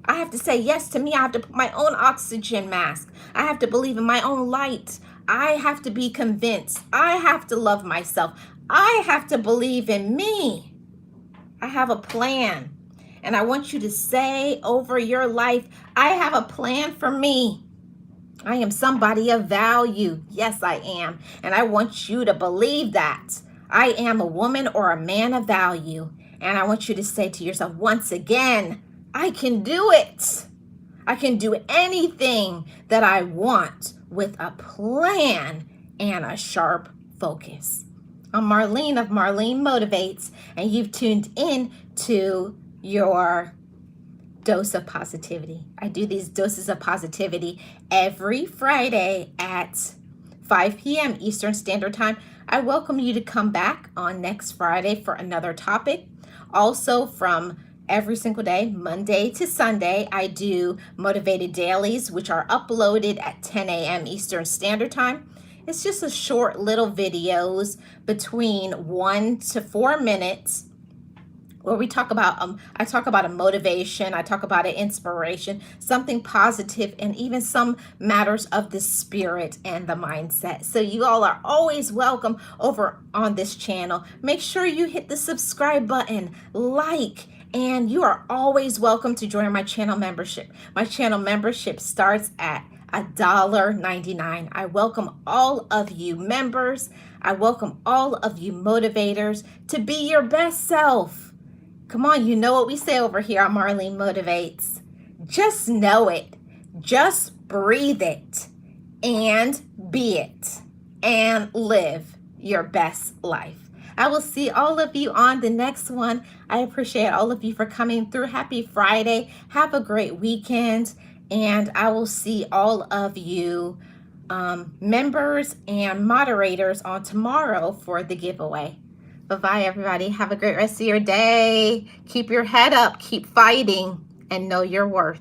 I have to say yes to me. I have to put my own oxygen mask. I have to believe in my own light. I have to be convinced. I have to love myself. I have to believe in me. I have a plan. And I want you to say over your life, I have a plan for me. I am somebody of value. Yes, I am. And I want you to believe that. I am a woman or a man of value. And I want you to say to yourself once again, I can do it. I can do anything that I want with a plan and a sharp focus. I'm Marlene of Marlene Motivates, and you've tuned in to your dose of positivity. I do these doses of positivity every Friday at 5 p.m. Eastern Standard Time. I welcome you to come back on next Friday for another topic. Also, from every single day, Monday to Sunday, I do Motivated Dailies, which are uploaded at 10 a.m. Eastern Standard Time. It's just a short little videos between 1 to 4 minutes where we talk about I talk about a motivation, I talk about an inspiration, something positive, and even some matters of the spirit and the mindset. So you all are always welcome over on this channel. Make sure you hit the subscribe button, like, and you are always welcome to join my channel membership. My channel membership starts at $1.99. I welcome all of you members. I welcome all of you motivators to be your best self. Come on, you know what we say over here on Marlene Motivates. Just know it. Just breathe it. And be it. And live your best life. I will see all of you on the next one. I appreciate all of you for coming through. Happy Friday. Have a great weekend. And I will see all of you members and moderators on tomorrow for the giveaway. Bye-bye, everybody. Have a great rest of your day. Keep your head up. Keep fighting. And know your worth.